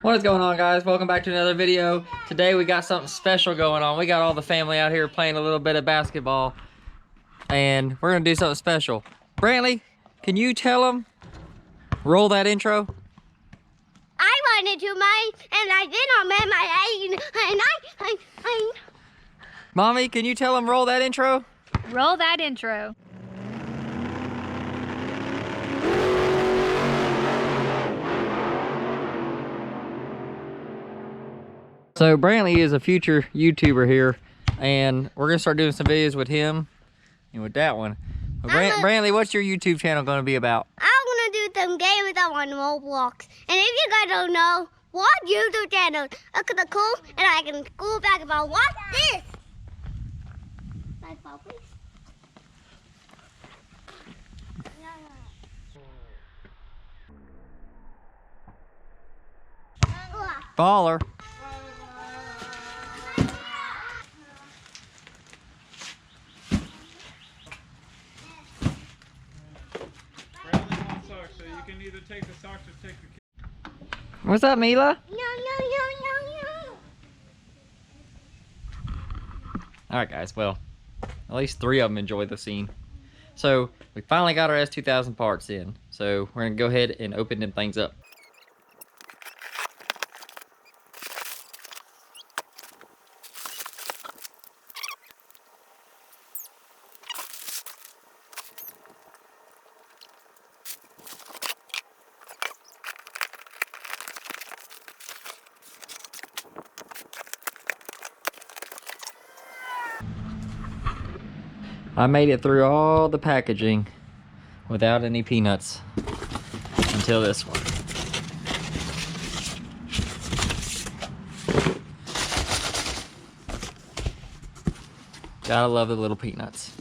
What is going on, guys? Welcome back to another video. Today we got something special going on. We got all the family out here playing a little bit of basketball, and we're gonna do something special. Brantley, can you tell them? Roll that intro. I wanted to mine, and I did on my Mommy, can you tell them roll that intro? Roll that intro. So Brantley is a future YouTuber here, and we're gonna start doing some videos with him and with that one. Brantley, what's your YouTube channel gonna be about? I'm gonna do some games on Roblox. And if you guys don't know, what YouTube channel? Look at the cool, and I can go back about what's this? Nice ball, please. Baller. So you can either take the socks or take the kids. What's up, Mila? No. All right, guys. Well, at least 3 of them enjoyed the scene. So we finally got our S2000 parts in. So we're gonna go ahead and open them things up. I made it through all the packaging without any peanuts until this one. Gotta love the little peanuts.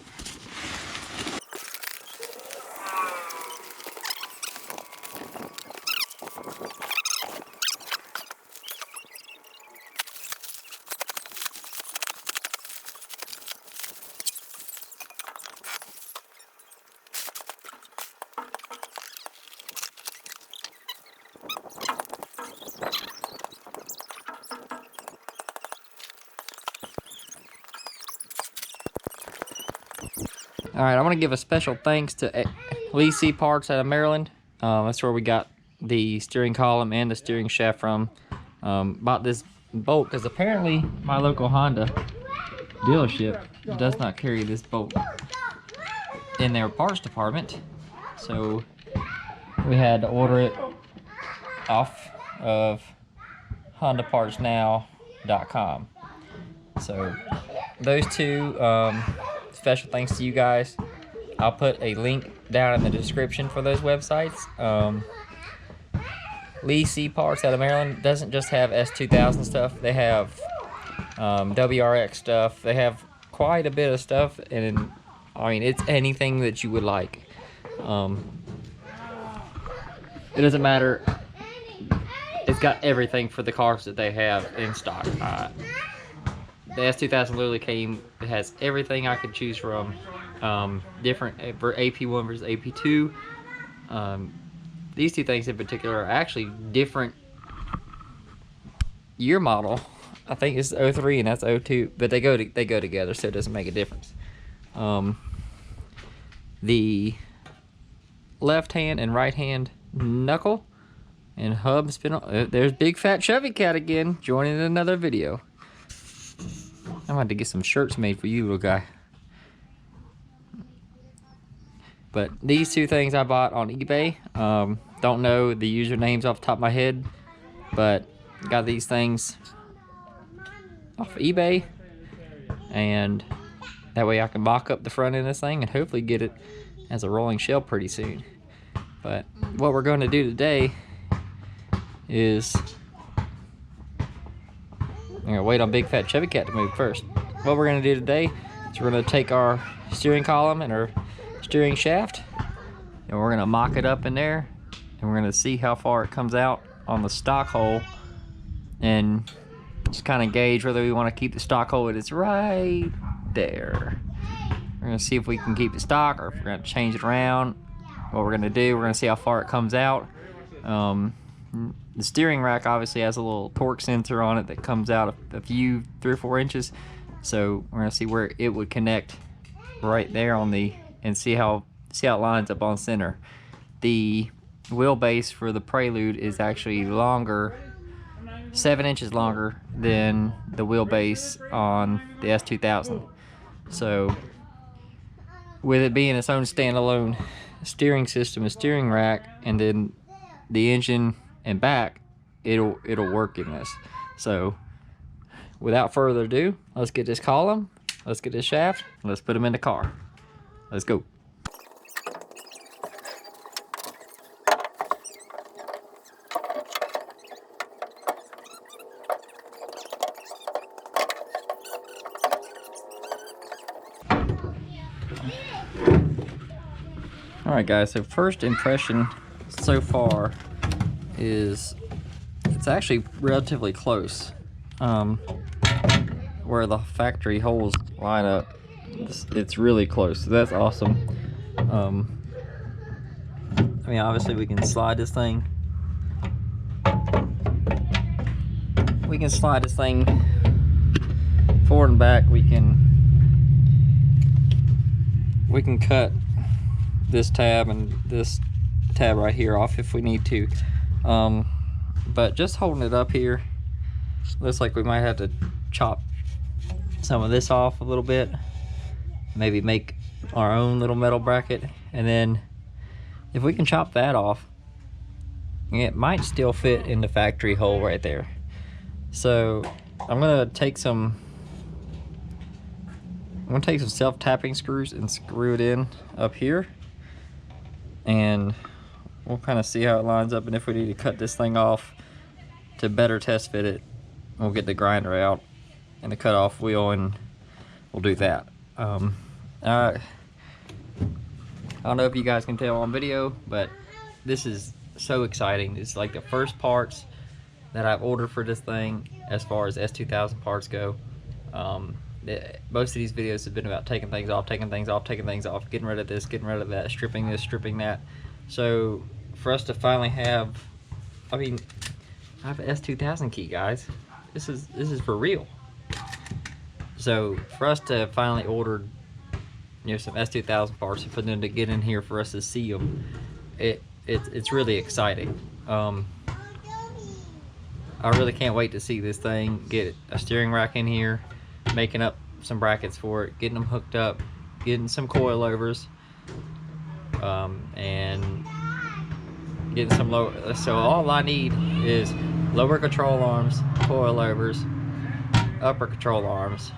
All right, I want to give a special thanks to Lee C Parts out of Maryland. That's where we got the steering column and the steering shaft from. Bought this bolt because apparently my local Honda dealership does not carry this bolt in their parts department. So we had to order it off of HondaPartsNow.com. So those two, special thanks to you guys. I'll put a link down in the description for those websites. Lee C Parts out of Maryland doesn't just have S2000 stuff. They have WRX stuff. They have quite a bit of stuff, and I mean, it's anything that you would like. It doesn't matter. It's got everything for the cars that they have in stock. The S2000 literally it has everything I could choose from. Different for AP1 versus AP2. These two things in particular are actually different year model. I think it's 03 and that's 02, but they go together, so it doesn't make a difference. The left hand and right hand knuckle and hub spindle. There's Big Fat Chevy Cat again, joining in another video. I'm going to get some shirts made for you, little guy. But these two things I bought on eBay. Don't know the usernames off the top of my head, but got these things off of eBay, and that way I can mock up the front end of this thing and hopefully get it as a rolling shell pretty soon. But what we're going to do today is I'm gonna wait on Big Fat Chevy Cat to move first. What we're gonna do today is we're gonna take our steering column and our steering shaft, and we're gonna mock it up in there, and we're gonna see how far it comes out on the stock hole, and just kind of gauge whether we want to keep the stock hole. It is right there. We're gonna see if we can keep it stock or if we're gonna change it around. What we're gonna do, we're gonna see how far it comes out. The steering rack obviously has a little torque sensor on it that comes out a few 3 or 4 inches. So we're gonna see where it would connect right there on the, and see how it lines up on center. The wheelbase for the Prelude is actually longer, 7 inches longer than the wheelbase on the S2000. So with it being its own standalone steering system and steering rack, and then the engine and back, it'll work in this. So without further ado, let's get this column, let's get this shaft, let's put them in the car. Let's go. Alright guys, so first impression so far is it's actually relatively close. Where the factory holes line up, it's really close, so that's awesome. I mean, obviously we can slide this thing. We can slide this thing forward and back. We can cut this tab and this tab right here off if we need to. But just holding it up here, looks like we might have to chop some of this off a little bit, maybe make our own little metal bracket, and then if we can chop that off, it might still fit in the factory hole right there. So I'm gonna take some self-tapping screws and screw it in up here, and we'll kind of see how it lines up, and if we need to cut this thing off to better test fit it, we'll get the grinder out and the cutoff wheel and we'll do that. I don't know if you guys can tell on video, but this is so exciting. It's like the first parts that I've ordered for this thing as far as S2000 parts go. Most of these videos have been about taking things off, getting rid of this, getting rid of that, stripping this, stripping that. So for us to finally have, I mean, I have an S2000 key, guys. This is for real. So for us to finally order, you know, some S2000 parts and for them to get in here for us to see them, it's really exciting. I really can't wait to see this thing, get a steering rack in here, making up some brackets for it, getting them hooked up, getting some coilovers, and getting some low. So all I need is lower control arms, coilovers, upper control arms,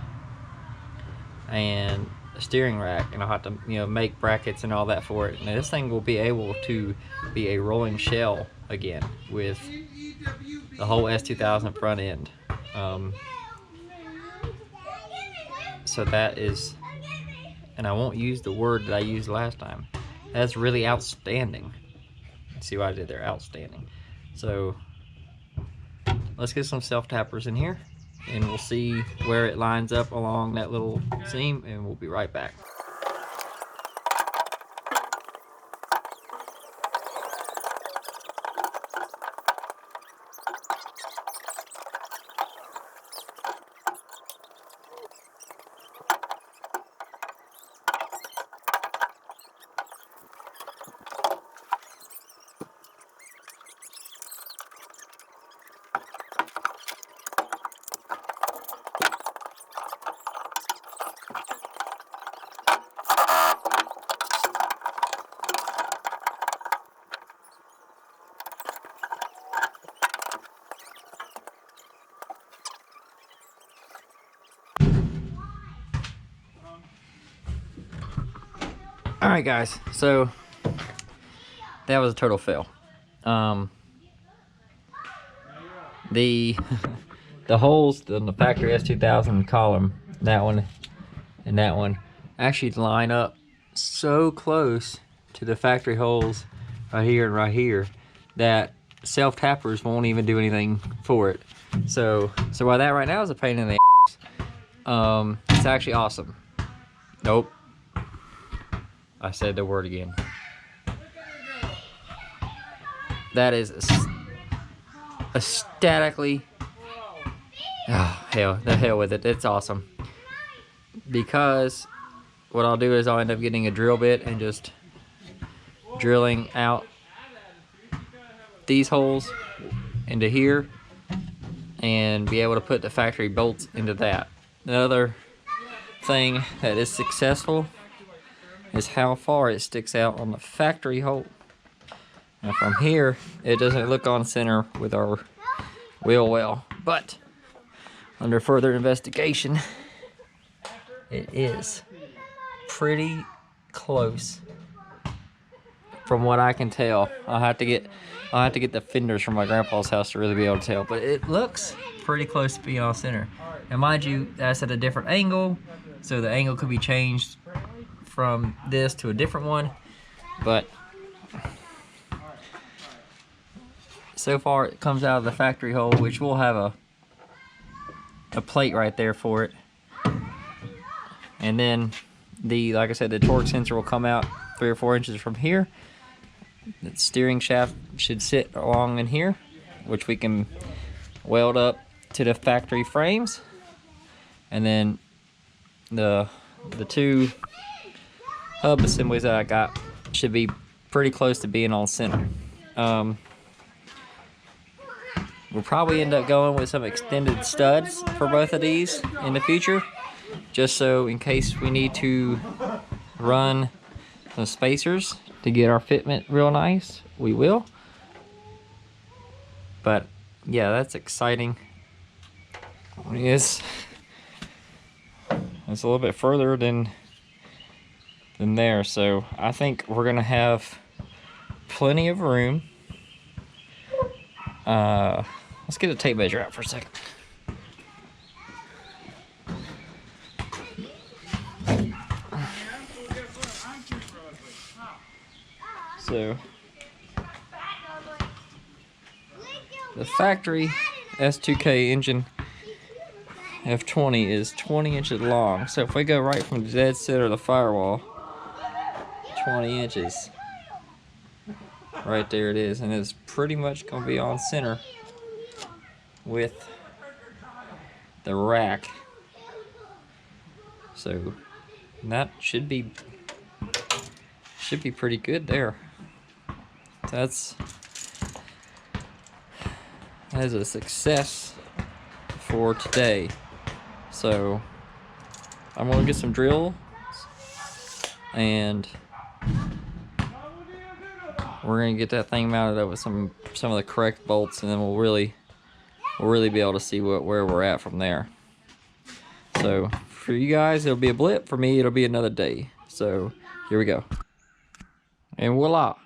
and a steering rack, and I'll have to, you know, make brackets and all that for it. And this thing will be able to be a rolling shell again with the whole S2000 front end. So that is, and I won't use the word that I used last time, that's really outstanding. See what I did there? Outstanding. So let's get some self-tappers in here and we'll see where it lines up along that little seam, and we'll be right back. Alright guys, so that was a total fail. The holes in the factory S2000 column, that one and that one, actually line up so close to the factory holes right here that self-tappers won't even do anything for it. So while that right now is a pain in the ass, it's actually awesome. Nope. I said the word again. That is aesthetically, oh hell, the hell with it, it's awesome. Because what I'll do is I'll end up getting a drill bit and just drilling out these holes into here and be able to put the factory bolts into that. The other thing that is successful is how far it sticks out on the factory hole. Now from here, it doesn't look on center with our wheel well, but under further investigation, it is pretty close from what I can tell. I'll have to get the fenders from my grandpa's house to really be able to tell, but it looks pretty close to being on center. And mind you, that's at a different angle, so the angle could be changed from this to a different one, but so far it comes out of the factory hole, which will have a plate right there for it. And then like I said, the torque sensor will come out 3 or 4 inches from here. The steering shaft should sit along in here, which we can weld up to the factory frames. And then the 2 hub assemblies that I got should be pretty close to being on center. We'll probably end up going with some extended studs for both of these in the future, just so in case we need to run some spacers to get our fitment real nice, we will. But yeah, that's exciting. It's a little bit further than there, so I think we're gonna have plenty of room. Let's get a tape measure out for a second. So the factory S2K engine F20 is 20 inches long. So if we go right from the dead center of the firewall, 20 inches, right there it is, and it's pretty much gonna be on center with the rack. So that should be pretty good there. That is a success for today. So I'm gonna get some drills and we're gonna get that thing mounted up with some of the correct bolts, and then we'll really be able to see where we're at from there. So for you guys, it'll be a blip. For me, it'll be another day. So here we go. And voila.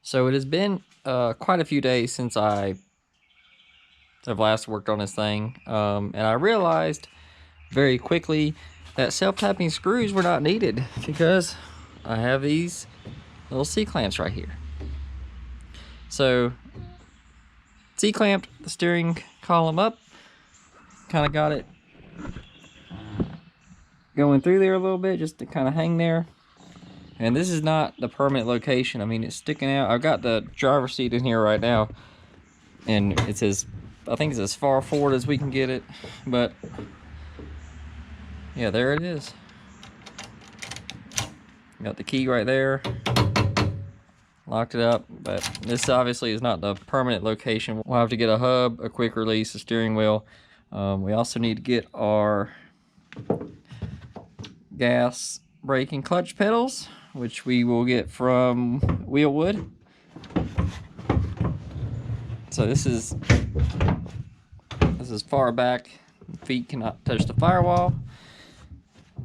So it has been quite a few days since I've last worked on this thing, and I realized very quickly that self-tapping screws were not needed because I have these little C-clamps right here. So C-clamped the steering column up, kind of got it going through there a little bit just to kind of hang there. And this is not the permanent location. I mean, it's sticking out. I've got the driver's seat in here right now, and it's I think it's as far forward as we can get it, but yeah, there it is. Got the key right there, locked it up, but this obviously is not the permanent location. We'll have to get a hub, a quick release, a steering wheel. We also need to get our gas brake and clutch pedals, which we will get from Wheelwood. So this is far back. Feet cannot touch the firewall.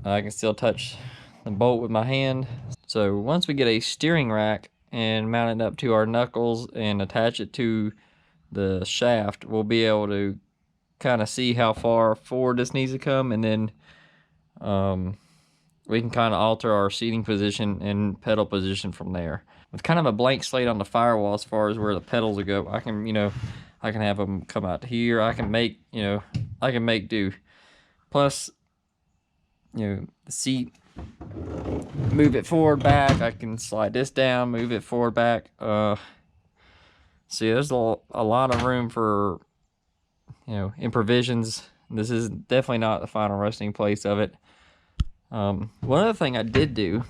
I can still touch the bolt with my hand. So once we get a steering rack and mount it up to our knuckles and attach it to the shaft, we'll be able to kind of see how far forward this needs to come, and then we can kind of alter our seating position and pedal position from there. With kind of a blank slate on the firewall as far as where the pedals will go, I can have them come out to here. I can make do. Plus, the seat, move it forward, back. I can slide this down, move it forward, back. See, there's a lot of room for, you know, in provisions. This is definitely not the final resting place of it. One other thing I did do,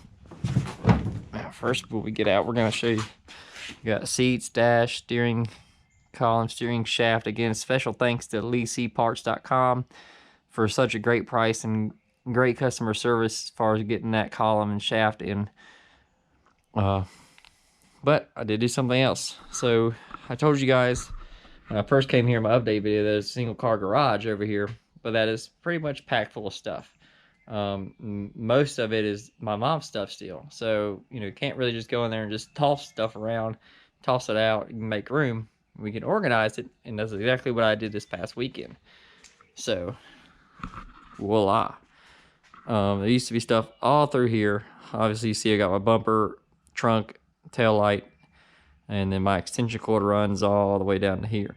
first when we get out, we're going to show you. You got seats, dash, steering column, steering shaft. Again, special thanks to LeeCparts.com for such a great price and great customer service as far as getting that column and shaft in. But I did do something else. So I told you guys when I first came here in my update video, there's a single car garage over here, but that is pretty much packed full of stuff. Most of it is my mom's stuff still. So, you know, can't really just go in there and just toss stuff around, toss it out, and make room. We can organize it, and that's exactly what I did this past weekend. So, voila. There used to be stuff all through here. Obviously, you see I got my bumper, trunk, tail light, and then my extension cord runs all the way down to here.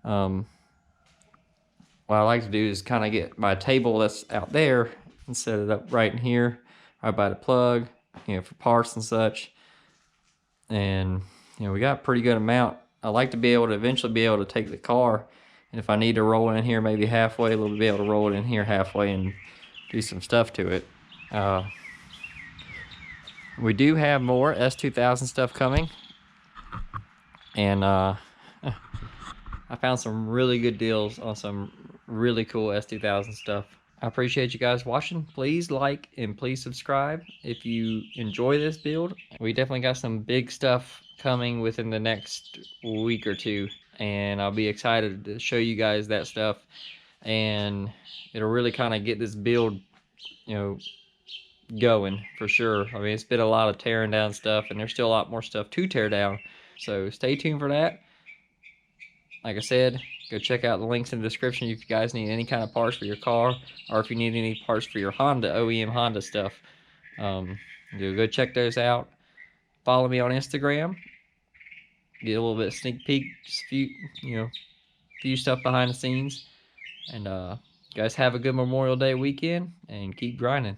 What I like to do is kind of get my table that's out there and set it up right in here, right by the plug, you know, for parts and such. And, you know, we got a pretty good amount. I like to be able to eventually be able to take the car, and if I need to roll it in here maybe halfway, we'll be able to roll it in here halfway and do some stuff to it. We do have more S2000 stuff coming, and I found some really good deals on some really cool S2000 stuff. I appreciate you guys watching. Please like and please subscribe if you enjoy this build. We definitely got some big stuff coming within the next week or two, and I'll be excited to show you guys that stuff, and it'll really kind of get this build, you know, going for sure. I mean, it's been a lot of tearing down stuff, and there's still a lot more stuff to tear down, so stay tuned for that. Like I said, go check out the links in the description if you guys need any kind of parts for your car, or if you need any parts for your Honda, OEM Honda stuff. Go check those out. Follow me on Instagram. Get a little bit of sneak peek, just few stuff behind the scenes. And guys, have a good Memorial Day weekend and keep grinding.